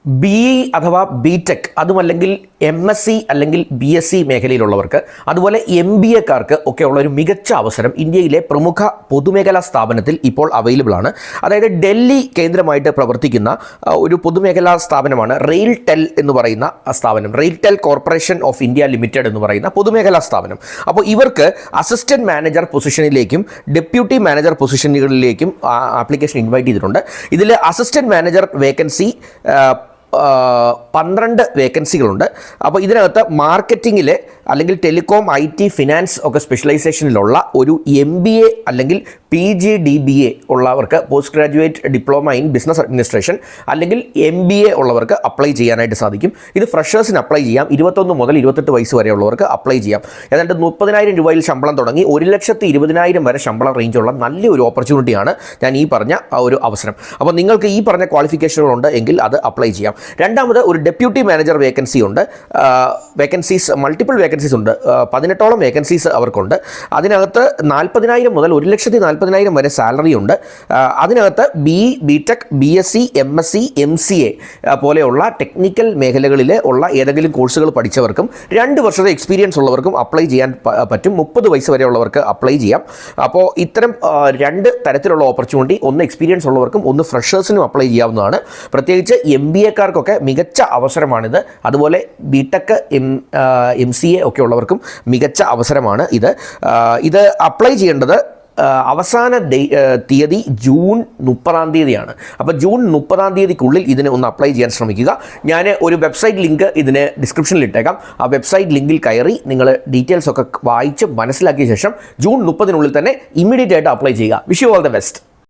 BE അഥവാ BTech അതുമല്ലെങ്കിൽ MSc അല്ലെങ്കിൽ BSc മേഖലയിലുള്ളവർക്ക് അതുപോലെ MBAക്കാർക്ക് ഒക്കെ ഉള്ള ഒരു മികച്ച അവസരം ഇന്ത്യയിലെ പ്രമുഖ പൊതുമേഖലാ സ്ഥാപനത്തിൽ ഇപ്പോൾ അവൈലബിൾ ആണ്. അതായത് ഡൽഹി കേന്ദ്രമായിട്ട് പ്രവർത്തിക്കുന്ന ഒരു പൊതുമേഖലാ സ്ഥാപനമാണ് റെയിൽടെൽ എന്ന് പറയുന്ന സ്ഥാപനം. RailTel corporation of India limited എന്ന് പറയുന്ന പൊതുമേഖലാ സ്ഥാപനം. അപ്പോൾ ഇവർക്ക് അസിസ്റ്റന്റ് മാനേജർ പൊസിഷനിലേക്കും ഡെപ്യൂട്ടി മാനേജർ പൊസിഷനുകളിലേക്കും ആപ്ലിക്കേഷൻ ഇൻവൈറ്റ് ചെയ്തിട്ടുണ്ട്. ഇതിൽ അസിസ്റ്റന്റ് മാനേജർ വേക്കൻസി 12 വേക്കൻസികളുണ്ട്. അപ്പോൾ ഇതിനകത്ത് മാർക്കറ്റിങ്ങിൽ അല്ലെങ്കിൽ ടെലികോം IT ഫിനാൻസ് ഒക്കെ സ്പെഷ്യലൈസേഷനിലുള്ള ഒരു MBA അല്ലെങ്കിൽ PGDBA ഉള്ളവർക്ക് post graduate diploma in business administration അല്ലെങ്കിൽ MBA ഉള്ളവർക്ക് അപ്ലൈ ചെയ്യാനായിട്ട് സാധിക്കും. ഇത് ഫ്രഷേഴ്സിന് അപ്ലൈ ചെയ്യാം. 21 മുതൽ 28 വയസ്സ് വരെയുള്ളവർക്ക് അപ്ലൈ ചെയ്യാം. ഏതാണ്ട് 30,000 രൂപയിൽ ശമ്പളം തുടങ്ങി 1,20,000 വരെ ശമ്പളം റേഞ്ചുള്ള നല്ലൊരു ഓപ്പർച്യൂണിറ്റിയാണ് ഞാൻ ഈ പറഞ്ഞ ഒരു അവസരം. അപ്പോൾ നിങ്ങൾക്ക് ഈ പറഞ്ഞ ക്വാളിഫിക്കേഷനുകളുണ്ട് എങ്കിൽ അത് അപ്ലൈ ചെയ്യാം. രണ്ടാമത് ഒരു ഡെപ്യൂട്ടി മാനേജർ വേക്കൻസി ഉണ്ട്. മൾട്ടിപ്പിൾ വേക്കൻസീസ് ഉണ്ട്. 18ഓളം വേക്കൻസീസ് അവർക്കുണ്ട്. അതിനകത്ത് 40,000 മുതൽ 1,40,000 വരെ സാലറി ഉണ്ട്. അതിനകത്ത് BE, BTech, BSc, MSc, MCA പോലെയുള്ള ടെക്നിക്കൽ മേഖലകളിൽ ഉള്ള ഏതെങ്കിലും കോഴ്സുകൾ പഠിച്ചവർക്കും 2 വർഷത്തെ എക്സ്പീരിയൻസ് ഉള്ളവർക്കും അപ്ലൈ ചെയ്യാൻ പറ്റും. 30 വയസ്സ് വരെയുള്ളവർക്ക് അപ്ലൈ ചെയ്യാം. അപ്പോൾ ഇത്തരം 2 തരത്തിലുള്ള ഓപ്പർച്യൂണിറ്റി, ഒന്ന് എക്സ്പീരിയൻസ് ഉള്ളവർക്കും ഒന്ന് ഫ്രഷേഴ്സിനും അപ്ലൈ ചെയ്യാവുന്നതാണ്. പ്രത്യേകിച്ച് MBAക്കാർക്കൊക്കെ മികച്ച അവസരമാണിത്. അതുപോലെ BTech, MCA ഒക്കെ ഉള്ളവർക്കും മികച്ച അവസരമാണ് ഇത് അപ്ലൈ ചെയ്യേണ്ടത് അവസാന തീയതി ജൂൺ 30-ാം തീയതിയാണ്. അപ്പോൾ ജൂൺ 30-ാം തീയതിക്കുള്ളിൽ ഇതിന് ഒന്ന് അപ്ലൈ ചെയ്യാൻ ശ്രമിക്കുക. ഞാൻ ഒരു വെബ്സൈറ്റ് ലിങ്ക് ഇതിന് ഡിസ്ക്രിപ്ഷനിൽ ഇട്ടേക്കാം. ആ വെബ്സൈറ്റ് ലിങ്കിൽ കയറി നിങ്ങൾ ഡീറ്റെയിൽസ് ഒക്കെ വായിച്ച് മനസ്സിലാക്കിയ ശേഷം ജൂൺ 30-നുള്ളിൽ തന്നെ ഇമ്മീഡിയറ്റ് ആയിട്ട് അപ്ലൈ ചെയ്യുക. Wish you all the best.